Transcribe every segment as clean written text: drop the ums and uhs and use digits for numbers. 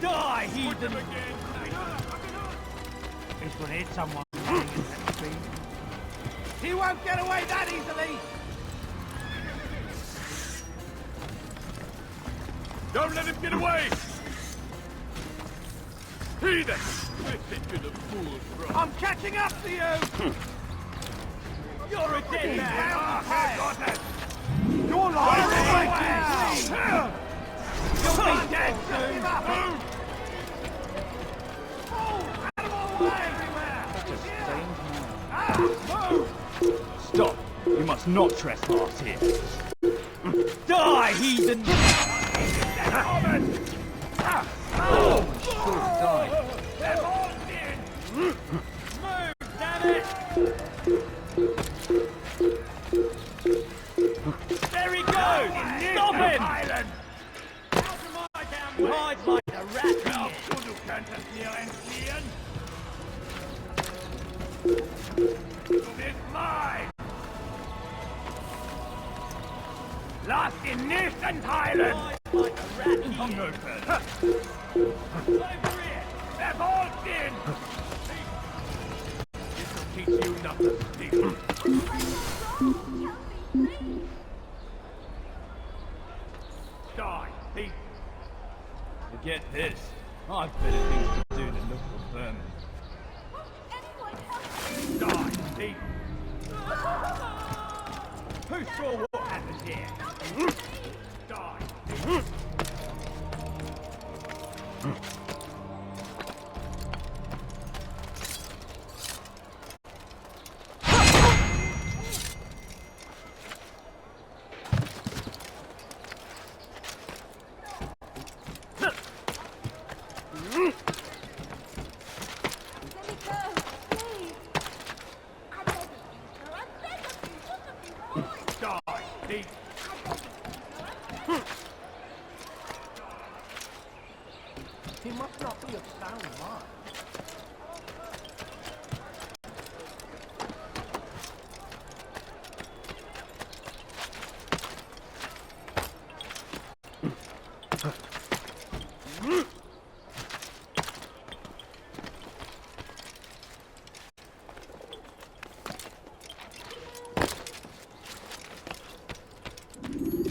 Die, heathen! This one hit someone. He won't get away that easily! Don't let him get away! Heathen! Listen to the fool's bro. I'm catching up to you! You're a dead man! You're lying! You'll be dead soon! Stop! You must not trespass here. Die, heathen! Should die. They're all dead! Move, damn it! There he goes! Stop him! Island. Out of my damn way! Hide like a rat! Du könntest mir entfliehen! Du bist mein! Lass ihn nicht entheilen! Hide like a rat! Komm nur further! Over here! They've all been! This'll teach you nothing, Steve. Die, thief! Forget this. I've better things to do than look for vermin. Die, thief! Who saw what happened here? Die, thief! He must not be of sound mind.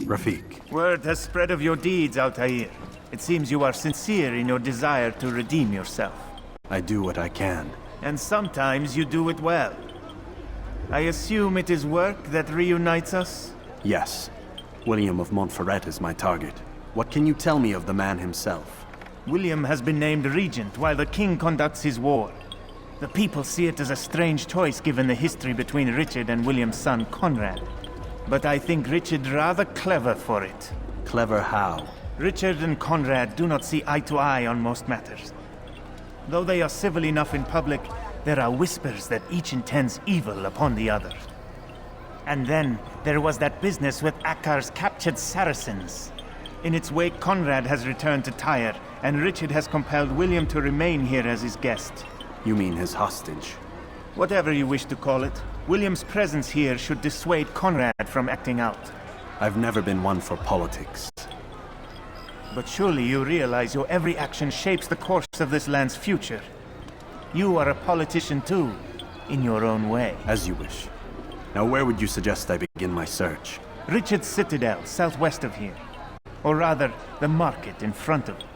Rafik. Word has spread of your deeds, Altair. It seems you are sincere in your desire to redeem yourself. I do what I can. And sometimes you do it well. I assume it is work that reunites us? Yes. William of Montferrat is my target. What can you tell me of the man himself? William has been named regent while the king conducts his war. The people see it as a strange choice given the history between Richard and William's son Conrad. But I think Richard rather clever for it. Clever how? Richard and Conrad do not see eye to eye on most matters. Though they are civil enough in public, there are whispers that each intends evil upon the other. And then there was that business with Akkar's captured Saracens. In its wake, Conrad has returned to Tyre, and Richard has compelled William to remain here as his guest. You mean his hostage? Whatever you wish to call it, William's presence here should dissuade Conrad from acting out. I've never been one for politics. But surely you realize your every action shapes the course of this land's future. You are a politician too, in your own way. As you wish. Now where would you suggest I begin my search? Richard's Citadel, southwest of here. Or rather, the market in front of it.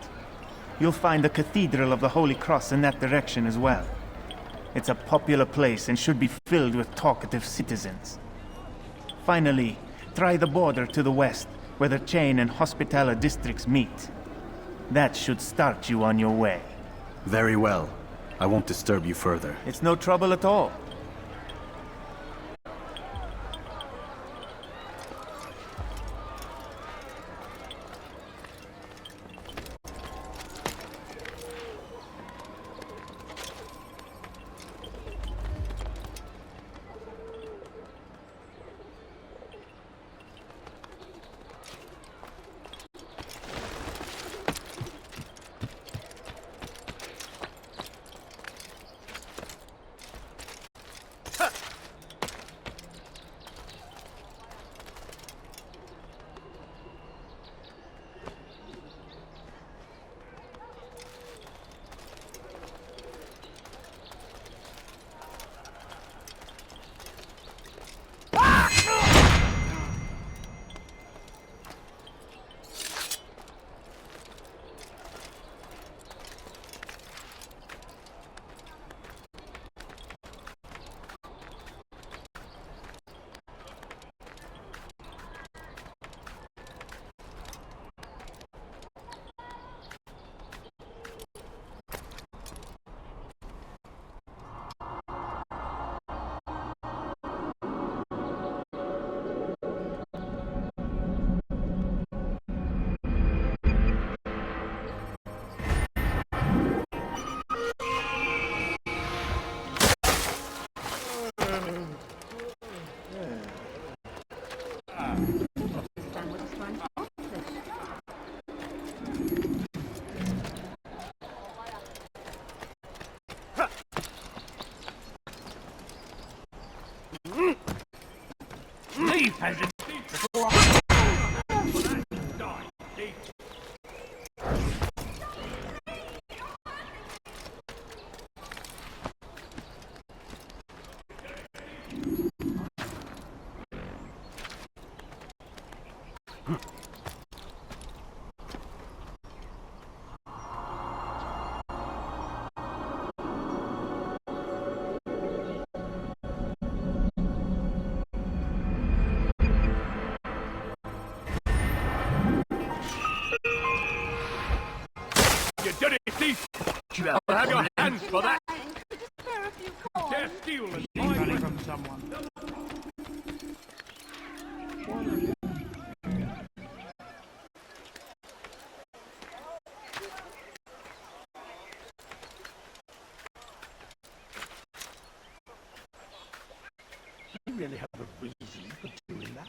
You'll find the Cathedral of the Holy Cross in that direction as well. It's a popular place and should be filled with talkative citizens. Finally, try the border to the west, where the Chain and Hospitaller districts meet. That should start you on your way. Very well. I won't disturb you further. It's no trouble at all. You dirty thief! I'll have your hands for that! Dare steal and buy Money from someone. You really have a reason for doing that?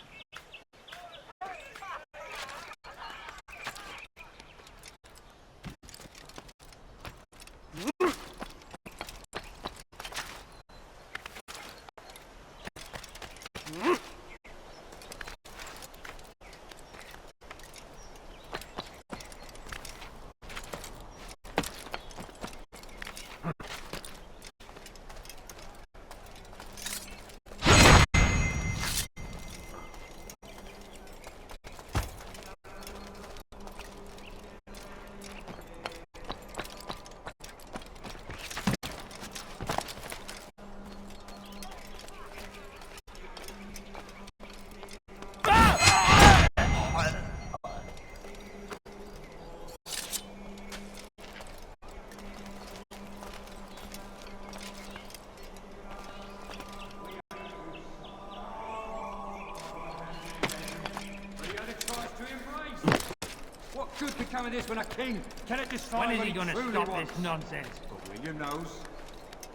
What good could come of this when a king cannot decide When is what he going to truly stop wants? this nonsense? But William knows.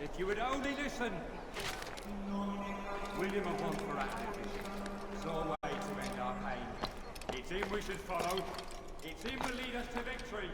If you would only listen. William of Montferrat saw a way to end our pain. It's him we should follow. It's him will lead us to victory.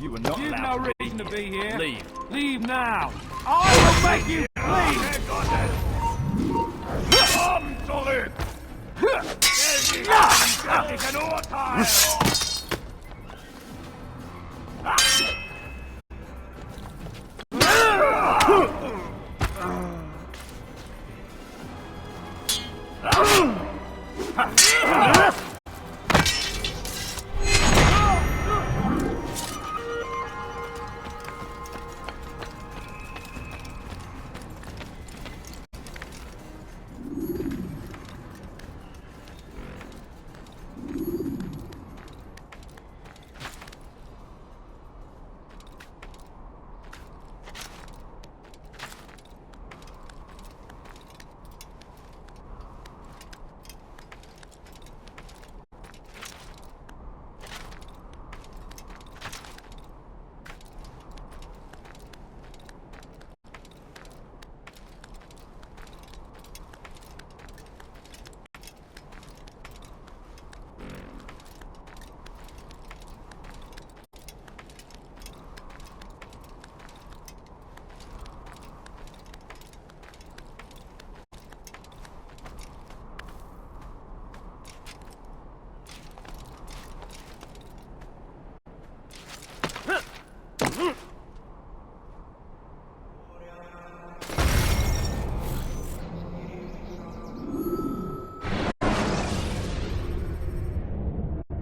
You are not You've allowed no to reason to be here. Leave. Leave now. I will make you leave. Come, Tully! It's an ortile!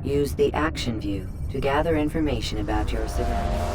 Use the action view to gather information about your surroundings.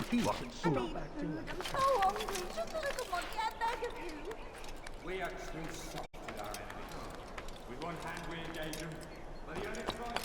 He wasn't so bad. I'm so hungry. Just a little money, I beg of you. We are too soft with our enemies. With one hand we engage them, but the other tries.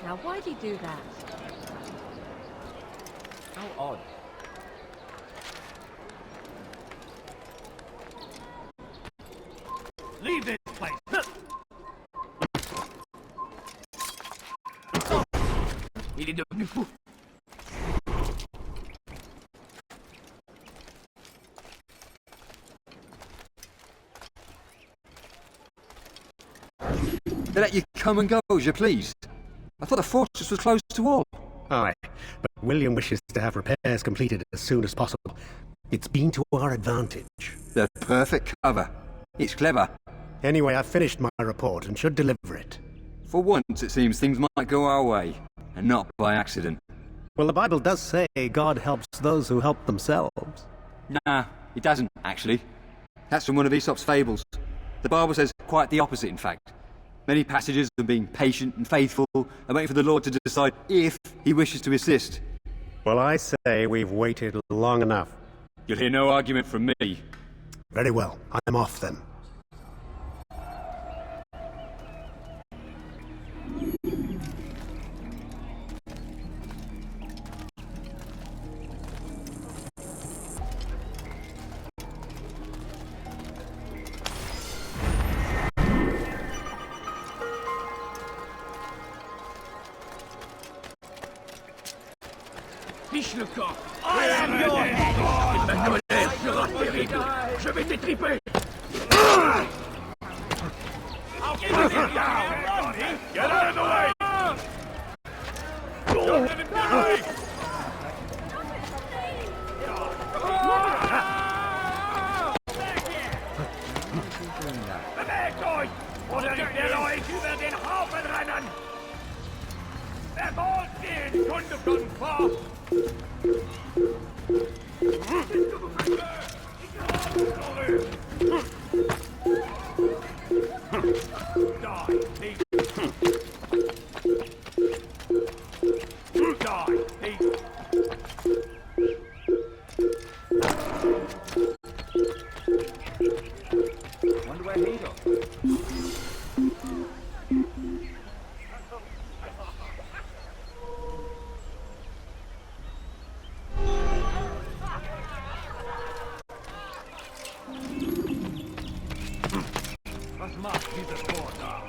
Now, why'd he do that? How odd. Leave this place! Il est devenu fou. They let you come and go as you please. I thought the fortress was closed to all. Aye, but William wishes to have repairs completed as soon as possible. It's been to our advantage. The perfect cover. It's clever. Anyway, I've finished my report and should deliver it. For once, it seems things might go our way, and not by accident. Well, the Bible does say God helps those who help themselves. Nah, it doesn't, actually. That's from one of Aesop's fables. The Bible says quite the opposite, in fact. Many passages of being patient and faithful and waiting for the Lord to decide if he wishes to assist. Well, I say we've waited long enough. You'll hear no argument from me. Very well, I'm off then. Fiche le camp! I am your head! Ma colère sera terrible! Je vais t'étriper! I'll give you this down! Get out of the way! Don't let him get away! Bewegt euch! Oder ich werde euch über den Haufen rennen! Verfolgt ihn! Kunde von vor! Wonder where he's off. Was macht dieses Tor da?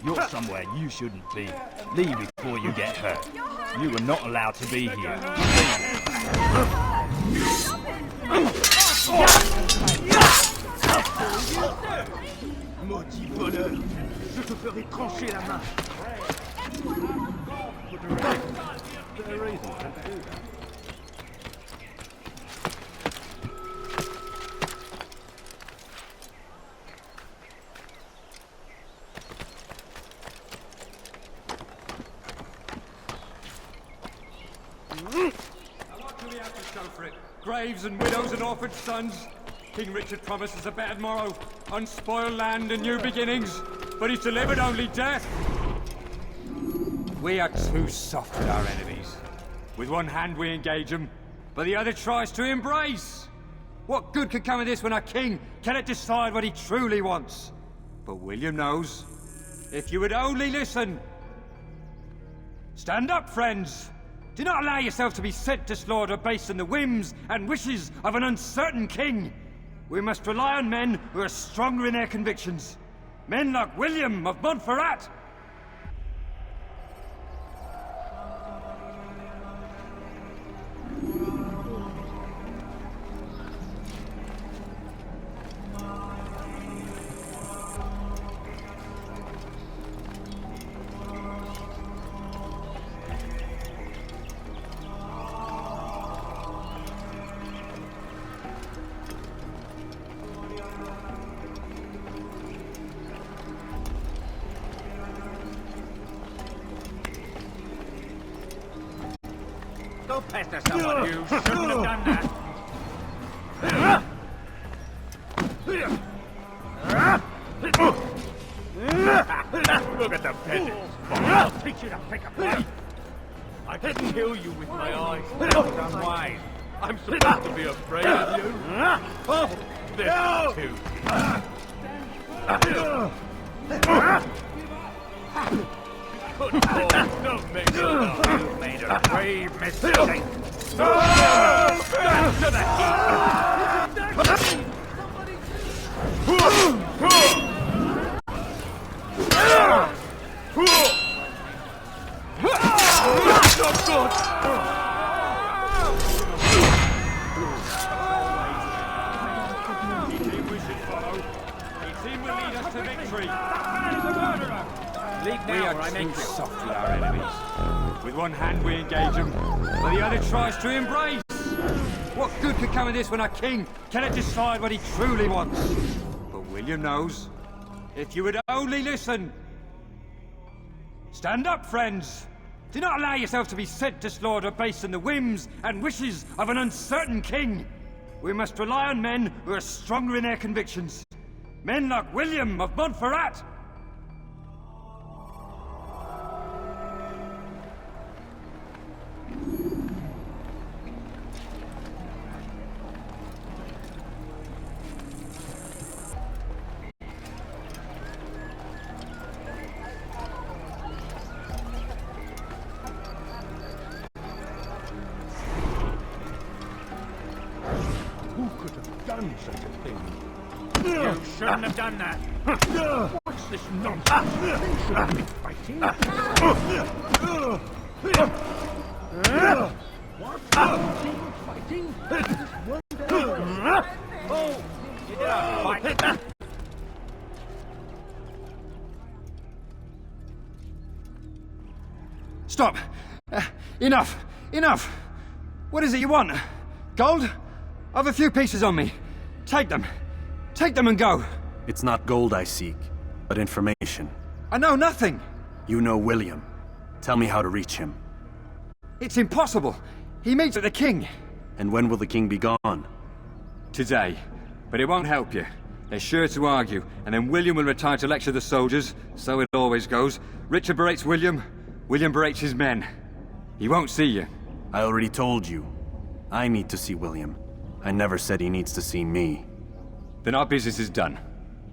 You're somewhere you shouldn't be. Leave before you get hurt. You are not allowed to be here. Maudit voleur! Je te ferai trancher la main! What do we have to show for it? Graves and widows and orphaned sons? King Richard promises a better morrow, unspoiled land and new beginnings, but he's delivered only death. We are too soft with our enemies. With one hand we engage them, but the other tries to embrace. What good could come of this when our king cannot decide what he truly wants? But William knows. If you would only listen. Stand up, friends. Do not allow yourself to be sent to slaughter based on the whims and wishes of an uncertain king. We must rely on men who are stronger in their convictions. Men like William of Montferrat. Go pester someone. You shouldn't have done that. Look at the peasants. I'll teach you to pick a fight. I can kill you with my eyes. That's unwise. I'm supposed to be afraid of you. This too. Good Lord, don't make me laugh. You've made a grave mistake. Back to the heat. Not good. The team we should follow. The team will lead us to victory. We are too soft with our enemies. With one hand we engage them, while the other tries to embrace. What good could come of this when our king cannot decide what he truly wants? But William knows. If you would only listen. Stand up, friends. Do not allow yourself to be sent to slaughter based on the whims and wishes of an uncertain king. We must rely on men who are stronger in their convictions. Men like William of Montferrat. Who could have done such a thing? You shouldn't have done that. What's this nonsense? They shouldn't be fighting. What? Fighting? Just one day. Oh, you did a fight. Stop! Enough! Enough! What is it you want? Gold? I've a few pieces on me. Take them. Take them and go. It's not gold I seek, but information. I know nothing. You know William. Tell me how to reach him. It's impossible. He meets with the king. And when will the king be gone? Today. But it won't help you. They're sure to argue, and then William will retire to lecture the soldiers. So it always goes. Richard berates William. William berates his men. He won't see you. I already told you. I need to see William. I never said he needs to see me. Then our business is done.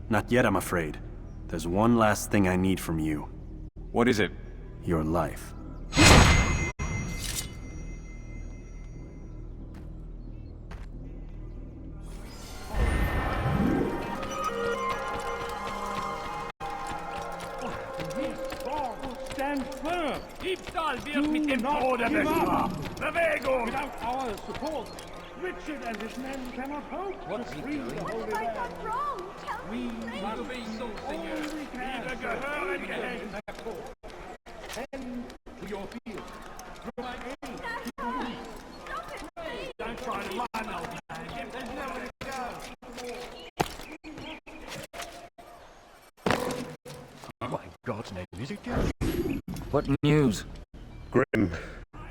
Not yet, I'm afraid. There's one last thing I need from you. What is it? Your life. Stand firm. Diebstahl wird mit dem Tode bestraft. Bewegung! Without our support, Richard and his men cannot hope to free the Holy What have I Land. done wrong? Tell me. Only can Gehören gehängt. Tend to your field. Provide aid. Stop it, please. Don't try to run, old man. There's nowhere to go. Oh my God's name, is it you? What news? Grim,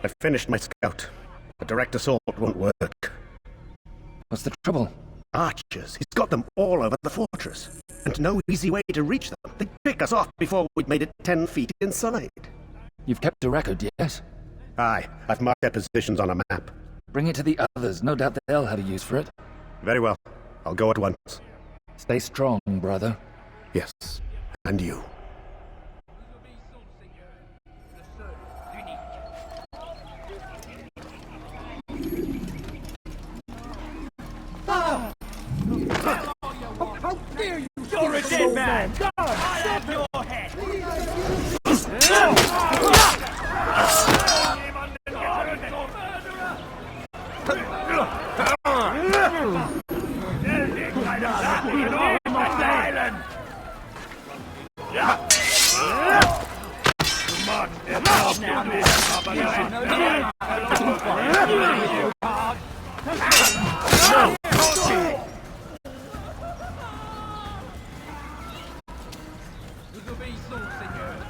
I finished my scout. A direct assault won't work. What's the trouble? Archers, he's got them all over the fortress. And no easy way to reach them. They'd pick us off before we'd made it 10 feet inside. You've kept a record, yes? Aye, I've marked their positions on a map. Bring it to the others. No doubt they'll have a use for it. Very well. I'll go at once. Stay strong, brother. Yes, and you.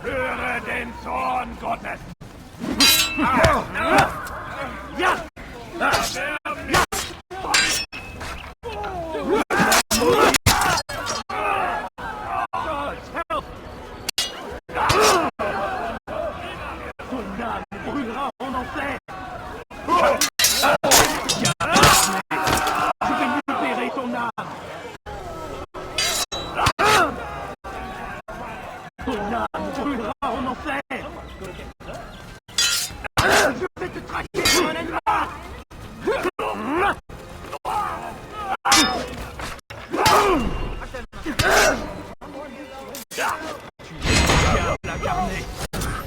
Höre den Zorn Gottes!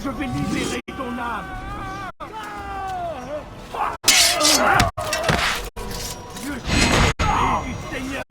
Je vais libérer ton âme. Je suis l'esprit du Seigneur.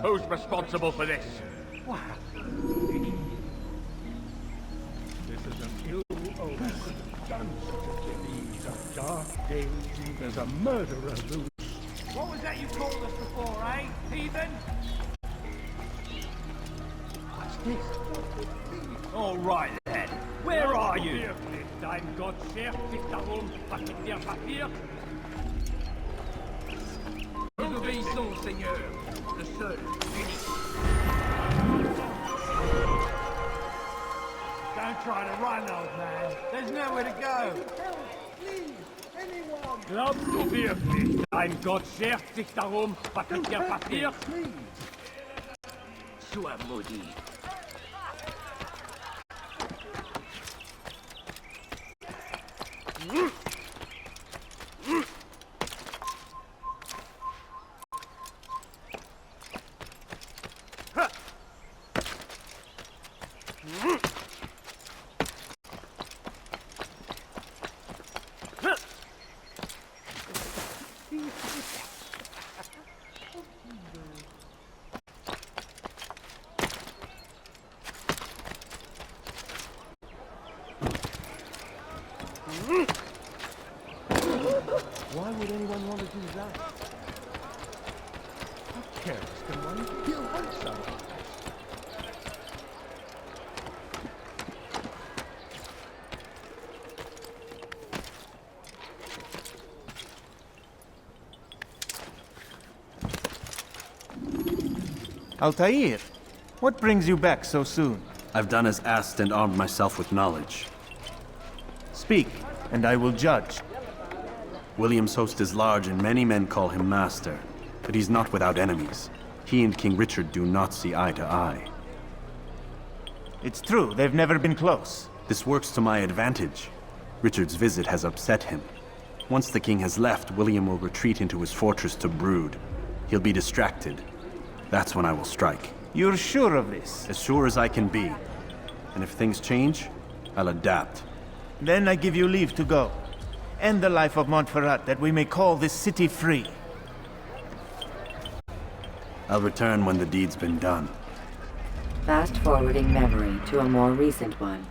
Who's responsible for this? This is an ill omen. Done these are dark days. There's a murderer loose. What was that you called us before, eh? Heathen? What's this? All right then. Where are you? Dein Gott schärft sich darum, was mit dir passiert. Nous obéissons, Seigneur. Le seul, unique. Don't try to run, old man. There's nowhere to go. Help, please, anyone. Glaubst du wirklich, dein Gott schärft sich darum, was mit dir passiert? Please. Sois maudit. Why would anyone want to do that? How careless can one be? He'll hurt someone. Altair, what brings you back so soon? I've done as asked and armed myself with knowledge. Speak, and I will judge. William's host is large and many men call him master, but he's not without enemies. He and King Richard do not see eye to eye. It's true, they've never been close. This works to my advantage. Richard's visit has upset him. Once the king has left, William will retreat into his fortress to brood. He'll be distracted. That's when I will strike. You're sure of this? As sure as I can be. And if things change, I'll adapt. Then I give you leave to go. End the life of Montferrat, that we may call this city free. I'll return when the deed's been done. Fast-forwarding memory to a more recent one.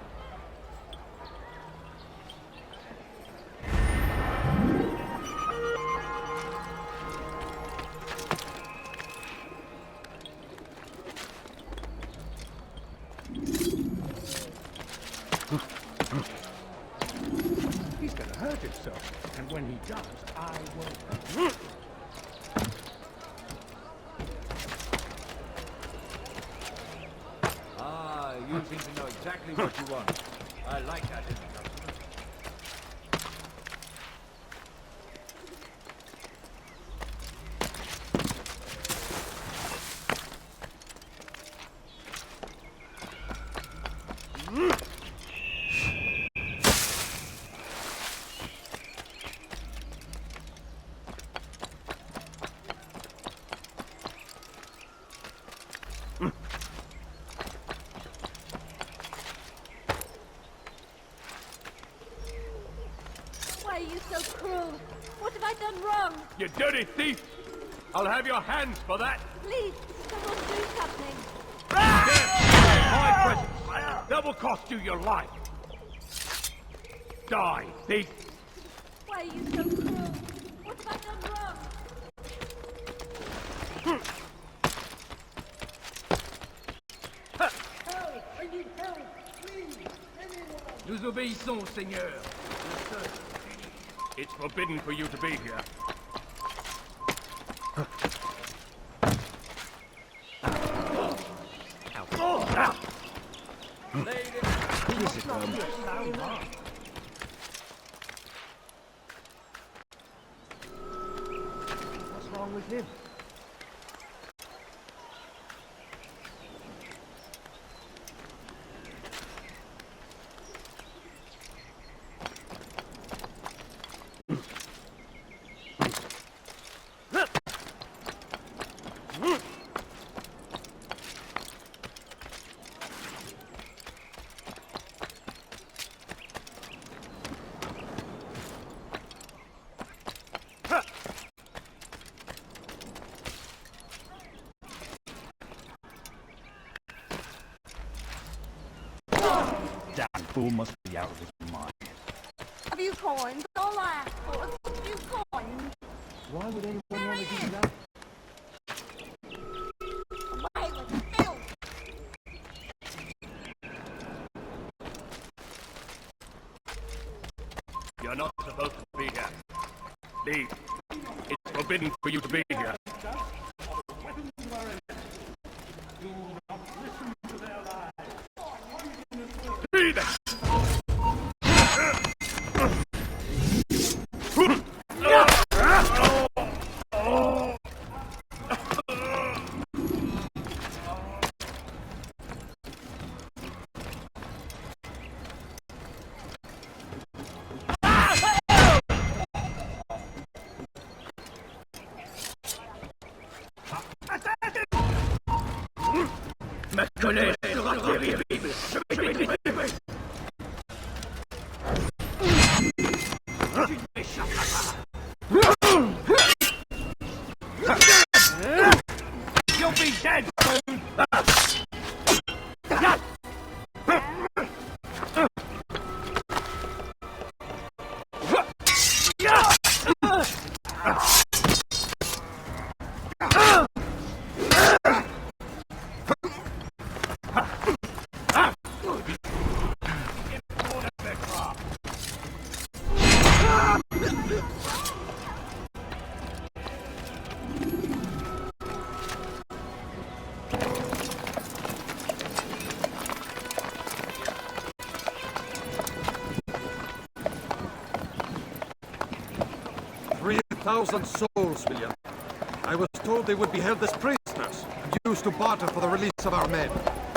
He's gonna hurt himself, and when he does, I won't. Ah, you seem to know exactly what you want. I like that introduction. Why are you so cruel? What have I done wrong? You dirty thief! I'll have your hands for that! Please, someone do something. My presence! That will cost you your life! Die, thief! Why are you so cruel? What have I done wrong? Nous obéissons, Seigneur. It's forbidden for you to be here. What's wrong with him? Damn fool must be out of his mind. Have you coins? All I ask for is a few coins. Why would anyone want to do that? Away with filth. You're not supposed to be here. Leave. It's forbidden for you to be here. Be there! Ma colère sera terrible. You'll be dead soon. Thousand souls, William. I was told they would be held as prisoners and used to barter for the release of our men.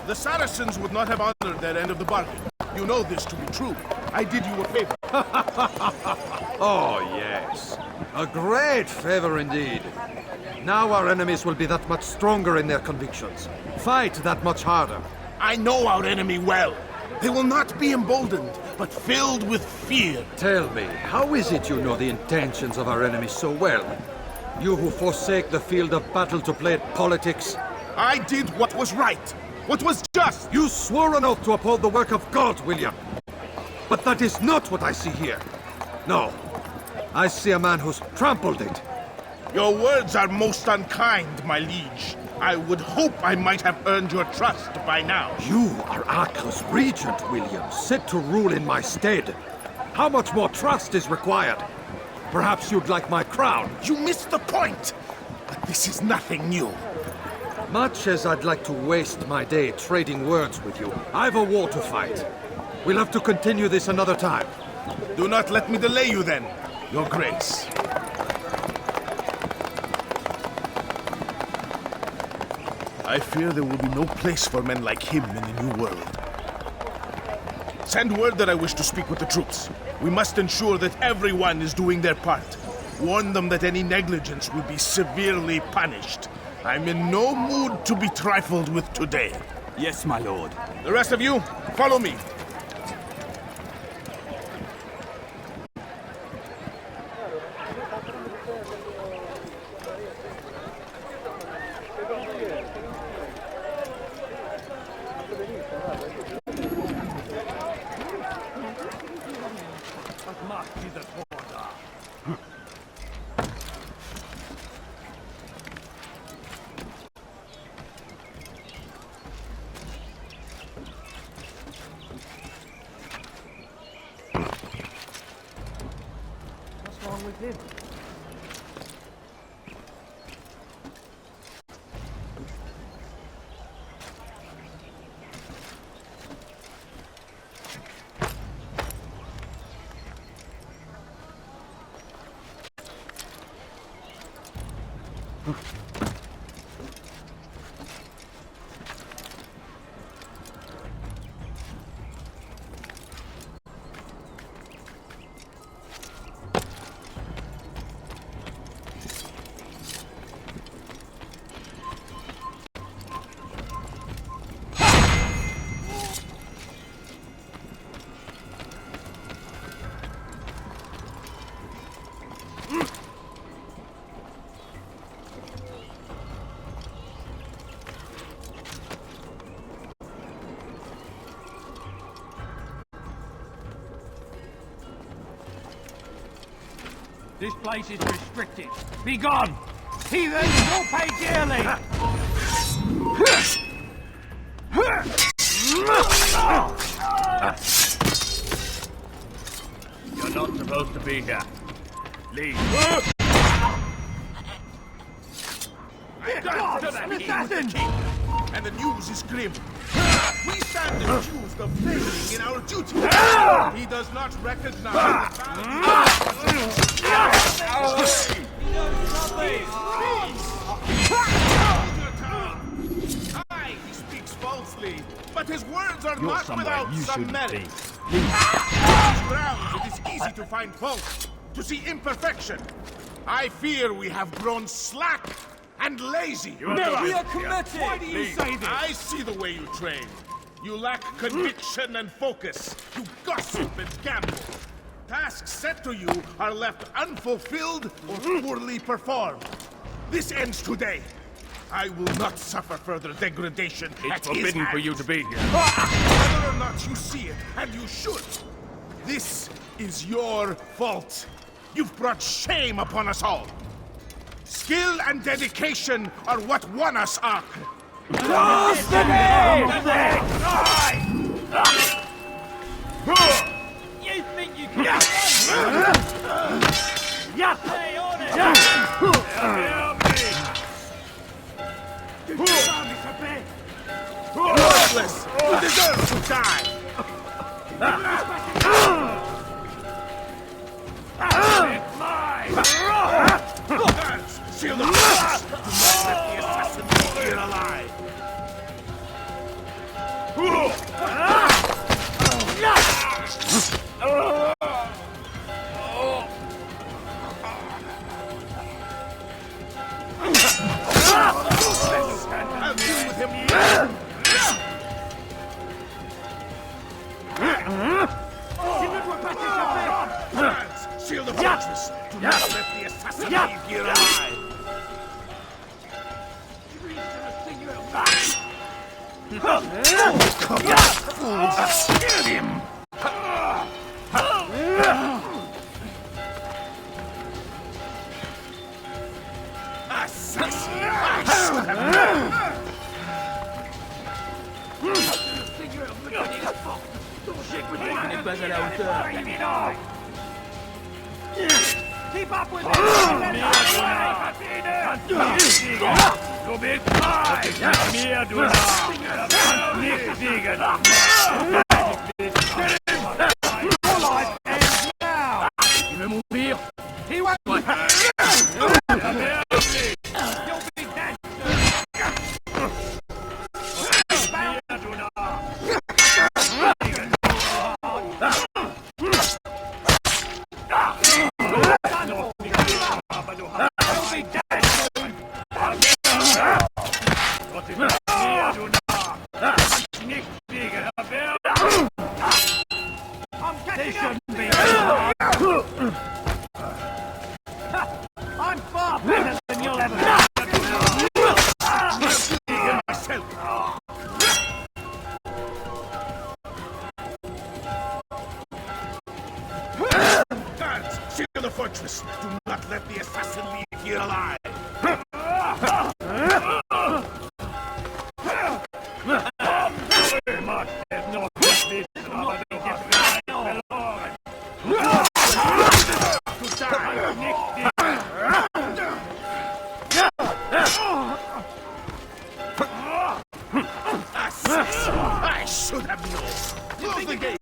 The Saracens would not have honored their end of the bargain. You know this to be true. I did you a favor. Oh, yes. A great favor indeed. Now our enemies will be that much stronger in their convictions. Fight that much harder. I know our enemy well. They will not be emboldened, but filled with fear. Tell me, how is it you know the intentions of our enemies so well? You who forsake the field of battle to play at politics? I did what was right, what was just. You swore an oath to uphold the work of God, William. But that is not what I see here. No, I see a man who's trampled it. Your words are most unkind, my liege. I would hope I might have earned your trust by now. You are Acre's regent, William, set to rule in my stead. How much more trust is required? Perhaps you'd like my crown. You missed the point. But this is nothing new. Much as I'd like to waste my day trading words with you, I've a war to fight. We'll have to continue this another time. Do not let me delay you then, Your Grace. I fear there will be no place for men like him in the New World. Send word that I wish to speak with the troops. We must ensure that everyone is doing their part. Warn them that any negligence will be severely punished. I'm in no mood to be trifled with today. Yes, my lord. The rest of you, follow me. What's wrong with him? This place is restricted. Be gone! Heathens will pay dearly! You're not supposed to be here. Leave. An assassin! And the news is grim. We stand accused of failing in our duty. He does not recognize Aye, he speaks falsely, but his words are not without some merit. On these grounds, it is easy to find fault, to see imperfection. I fear we have grown slack and lazy. We are committed! Why do you say this? I see the way you train. You lack conviction and focus. You gossip and gamble. Tasks set to you are left unfulfilled or poorly performed. This ends today. I will not suffer further degradation. It's forbidden for you to be here. Whether or not you see it, and you should. This is your fault. You've brought shame upon us all. Skill and dedication are what won us Ark. Close the gate! You think you can... Stay on it! Worthless! You deserve to die! It's mine! Guards, seal the fortress! Do not let the assassin be here alive! I'll deal with him. Guards, seal the fortress! Do not let the assassin leave here alive! Get him! Assassin! I should have known! Keep up with He won't. You'll be dead. You'll be dead. fortress. Do not let the assassin leave here alive. I should have known. Close the gate.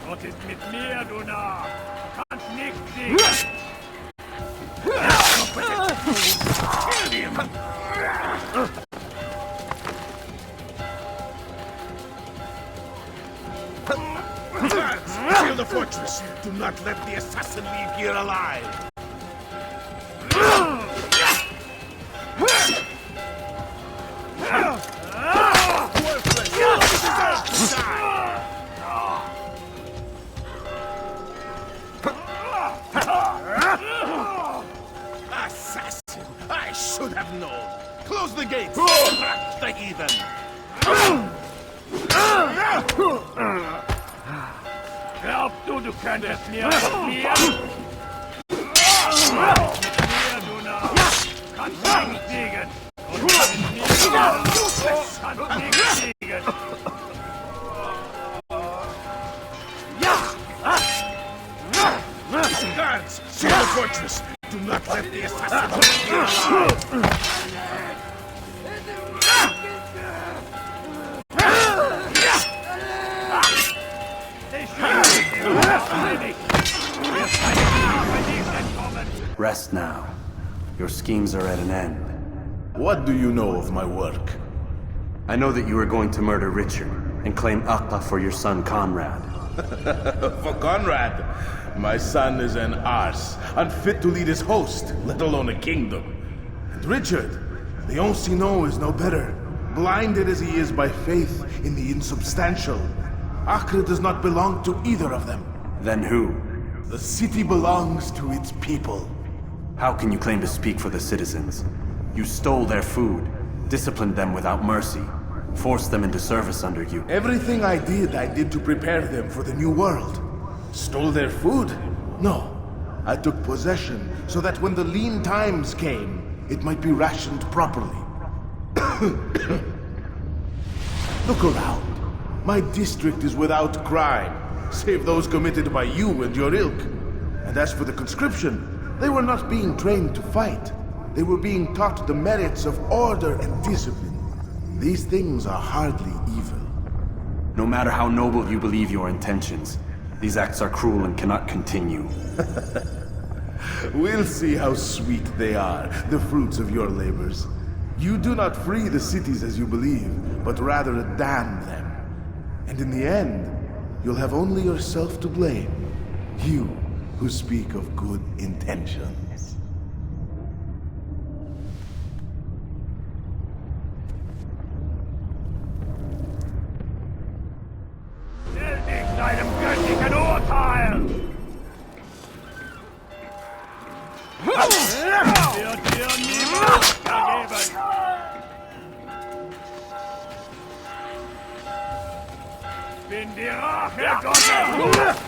Was ist mit mir, du Narr? Kannst nicht siegen. Seal the fortress. Do not let the assassin leave here alive. Assassin! I should have known. Close the gates. Crush the heathen. Glaubst du kannst es mir passieren? Mit mir, du Narr, kannst du nicht siegen. Und mit mir, du Narr, kannst du nicht siegen. Guards, seal the fortress. Do not let the assassin leave here alive. Rest now. Your schemes are at an end. What do you know of my work? I know that you are going to murder Richard and claim Akla for your son Conrad. For Conrad, my son is an arse, unfit to lead his host, let alone a kingdom. And Richard, the Ancien is no better, blinded as he is by faith in the insubstantial. Acre does not belong to either of them. Then who? The city belongs to its people. How can you claim to speak for the citizens? You stole their food, disciplined them without mercy, forced them into service under you. Everything I did to prepare them for the new world. Stole their food? No. I took possession so that when the lean times came, it might be rationed properly. Look around. My district is without crime, save those committed by you and your ilk. And as for the conscription, they were not being trained to fight. They were being taught the merits of order and discipline. These things are hardly evil. No matter how noble you believe your intentions, these acts are cruel and cannot continue. We'll see how sweet they are, the fruits of your labors. You do not free the cities as you believe, but rather damn them. And in the end, you'll have only yourself to blame. You who speak of good intentions. Stell dich deinem göttlichen Urteil! Wird dir niemals vergeben! Bin die Rache Gottes!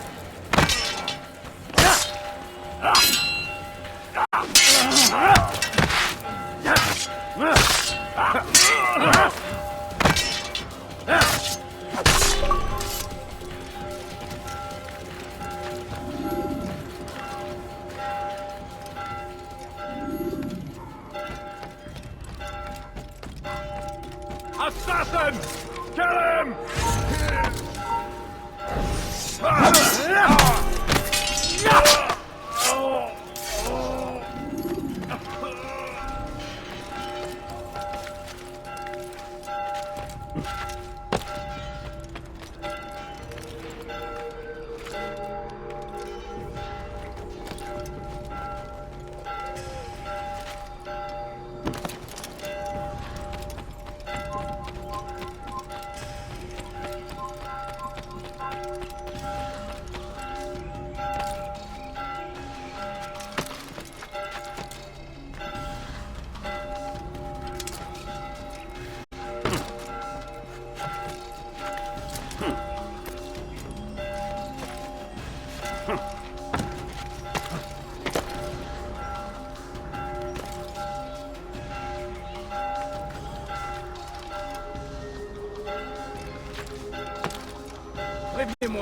Assassin! Kill him!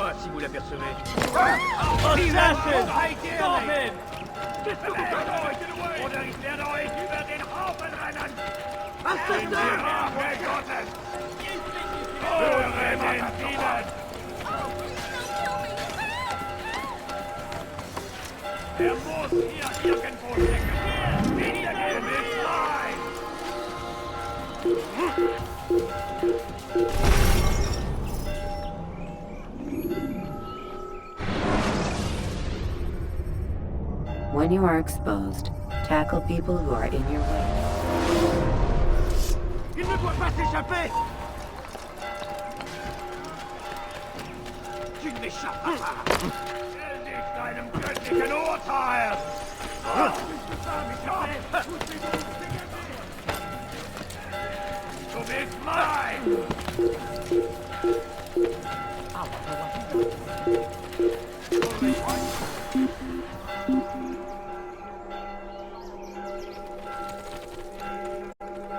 moi si vous l'apercevez. Assassin! Stop him! Oder ich werde euch über den Haufen rennen! Er muss hier irgendwo stecken! Weniger Geld ist frei! When you are exposed, tackle people who are in your way. Il ne doit pas s'échapper! Tu n'échappes pas! Stell dich deinem göttlichen Urteil! Du bist mein!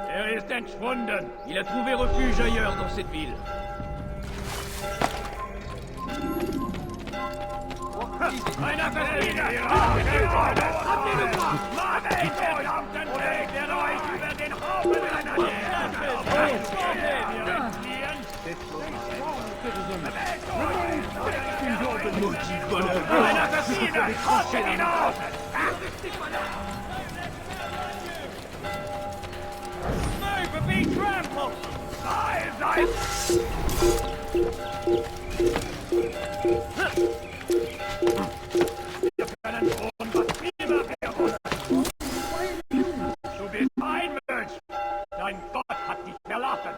Er ist entschwunden. Il a trouvé refuge ailleurs dans cette ville. Ein Assassiner! Mann, ey, verdammten Weg, der euch über den Haufen rennen! Ein Assassiner! Trotzdem hinaus! Move or be trampled! Sei! Wir können tun, was immer wir wollen. Du bist ein Mensch! Dein Gott hat dich verlassen!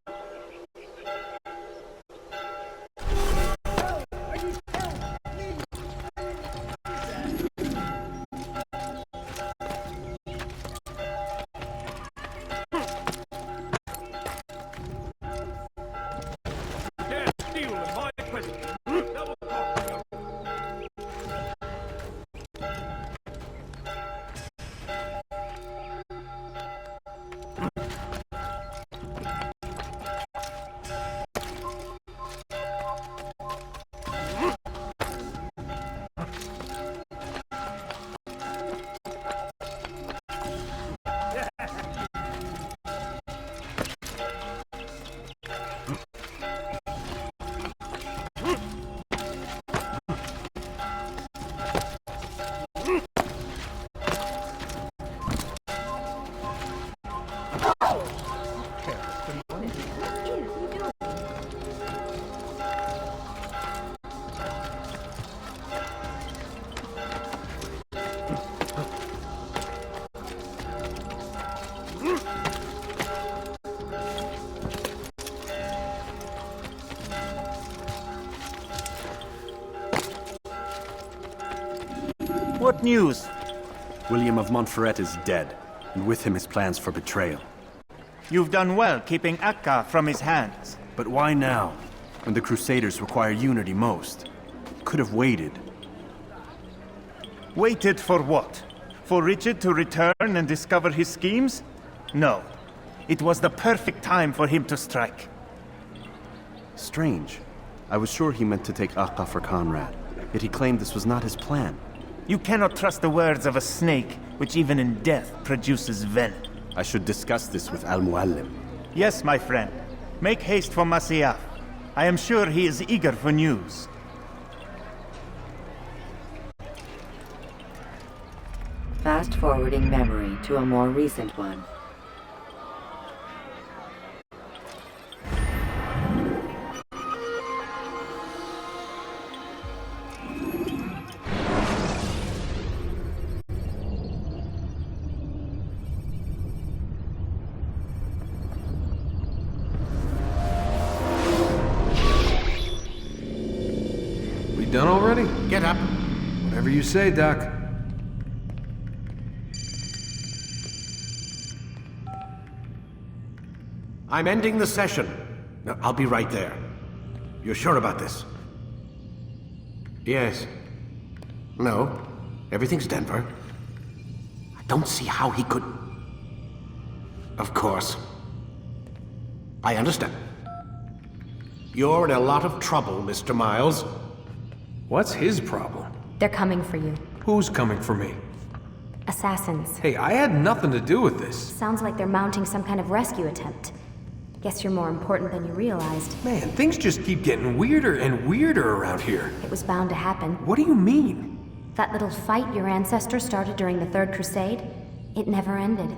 What news? William of Montferrat is dead, and with him his plans for betrayal. You've done well keeping Akka from his hands. But why now, when the Crusaders require unity most? Could have waited. Waited for what? For Richard to return and discover his schemes? No. It was the perfect time for him to strike. Strange. I was sure he meant to take Akka for Conrad, yet he claimed this was not his plan. You cannot trust the words of a snake, which even in death produces venom. I should discuss this with Al-Muallim. Yes, my friend. Make haste for Masyaf. I am sure he is eager for news. Fast-forwarding memory to a more recent one. Done already? Get up. Whatever you say, Doc. I'm ending the session. No, I'll be right there. You're sure about this? Yes. No. Everything's Denver. I don't see how he could... Of course. I understand. You're in a lot of trouble, Mr. Miles. What's his problem? They're coming for you. Who's coming for me? Assassins. Hey, I had nothing to do with this. Sounds like they're mounting some kind of rescue attempt. Guess you're more important than you realized. Man, things just keep getting weirder and weirder around here. It was bound to happen. What do you mean? That little fight your ancestors started during the Third Crusade, it never ended.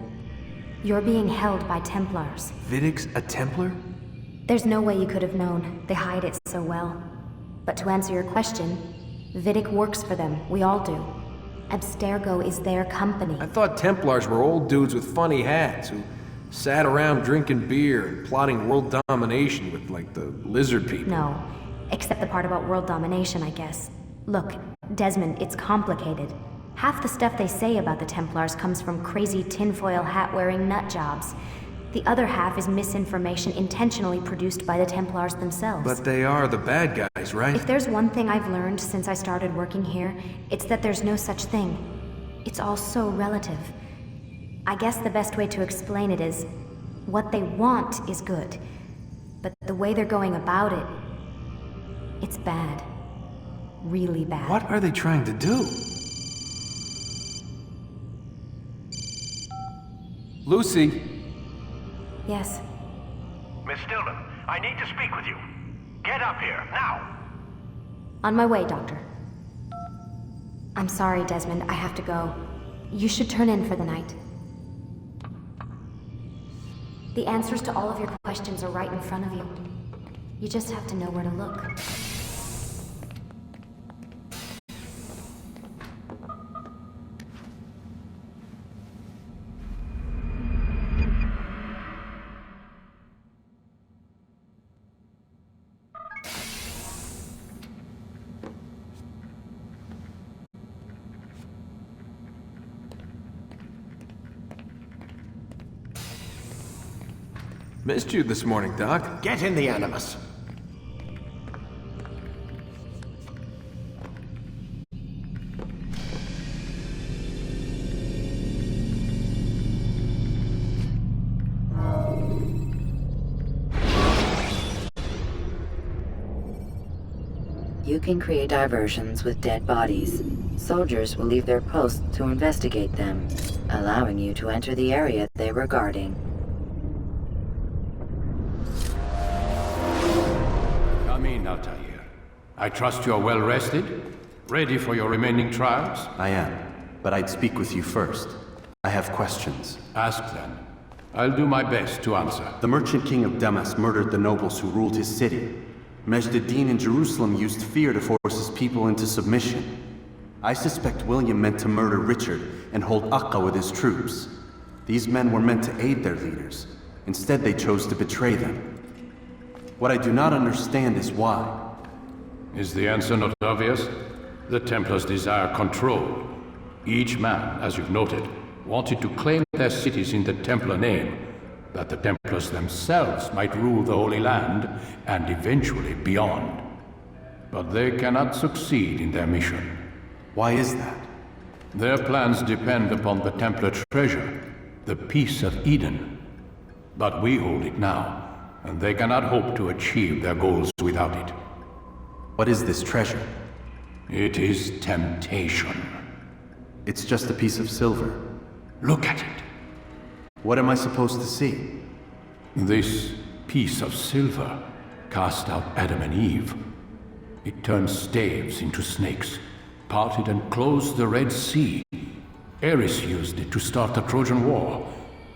You're being held by Templars. Vidic's a Templar? There's no way you could have known. They hide it so well. But to answer your question, Vidic works for them. We all do. Abstergo is their company. I thought Templars were old dudes with funny hats who sat around drinking beer and plotting world domination with, like, the lizard people. No, except the part about world domination, I guess. Look, Desmond, it's complicated. Half the stuff they say about the Templars comes from crazy tinfoil hat-wearing nut jobs. The other half is misinformation intentionally produced by the Templars themselves. But they are the bad guys, right? If there's one thing I've learned since I started working here, it's that there's no such thing. It's all so relative. I guess the best way to explain it is, what they want is good. But the way they're going about it, it's bad. Really bad. What are they trying to do? Lucy? Yes. Miss Stillman, I need to speak with you. Get up here, now! On my way, Doctor. I'm sorry, Desmond, I have to go. You should turn in for the night. The answers to all of your questions are right in front of you. You just have to know where to look. Missed you this morning, Doc. Get in the Animus. You can create diversions with dead bodies. Soldiers will leave their posts to investigate them, allowing you to enter the area they were guarding. Come in, Altair. I trust you're well rested? Ready for your remaining trials? I am, but I'd speak with you first. I have questions. Ask then. I'll do my best to answer. The merchant king of Damas murdered the nobles who ruled his city. Majd-ad-Din in Jerusalem used fear to force his people into submission. I suspect William meant to murder Richard and hold Akka with his troops. These men were meant to aid their leaders. Instead, they chose to betray them. What I do not understand is why. Is the answer not obvious? The Templars desire control. Each man, as you've noted, wanted to claim their cities in the Templar name, that the Templars themselves might rule the Holy Land and eventually beyond. But they cannot succeed in their mission. Why is that? Their plans depend upon the Templar treasure, the Peace of Eden. But we hold it now, and they cannot hope to achieve their goals without it. What is this treasure? It is temptation. It's just a piece of silver. Look at it. What am I supposed to see? This piece of silver cast out Adam and Eve. It turned staves into snakes, parted and closed the Red Sea. Ares used it to start the Trojan War,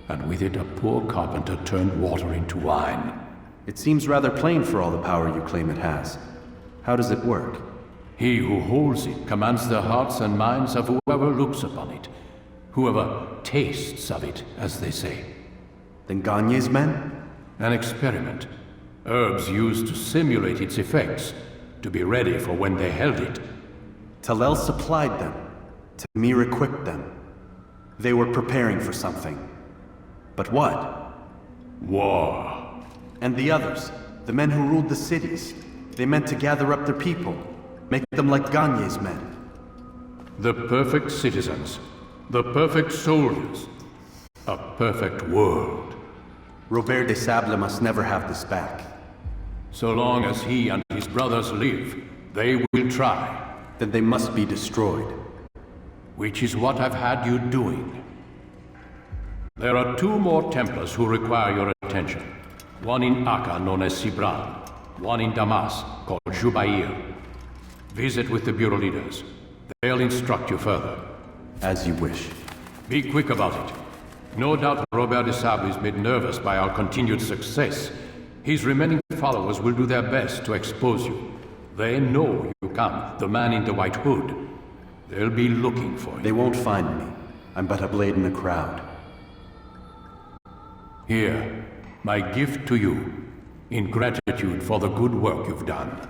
and with it a poor carpenter turned water into wine. It seems rather plain for all the power you claim it has. How does it work? He who holds it commands the hearts and minds of whoever looks upon it. Whoever tastes of it, as they say. Then Gagne's men? An experiment. Herbs used to simulate its effects, to be ready for when they held it. Talel supplied them. Tamir equipped them. They were preparing for something. But what? War. And the others, the men who ruled the cities, they meant to gather up their people, make them like Gagne's men. The perfect citizens. The perfect soldiers. A perfect world. Robert de Sable must never have this back. So long as he and his brothers live, they will try. Then they must be destroyed. Which is what I've had you doing. There are 2 more Templars who require your attention. One in Akka, known as Sibran. One in Damas, called Jubair. Visit with the Bureau leaders. They'll instruct you further. As you wish. Be quick about it. No doubt Robert de Sable is made nervous by our continued success. His remaining followers will do their best to expose you. They know you come, the man in the white hood. They'll be looking for you. They won't find me. I'm but a blade in the crowd. Here, my gift to you, in gratitude for the good work you've done.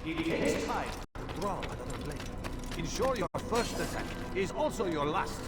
It takes time to draw another blade. Ensure your first attack is also your last.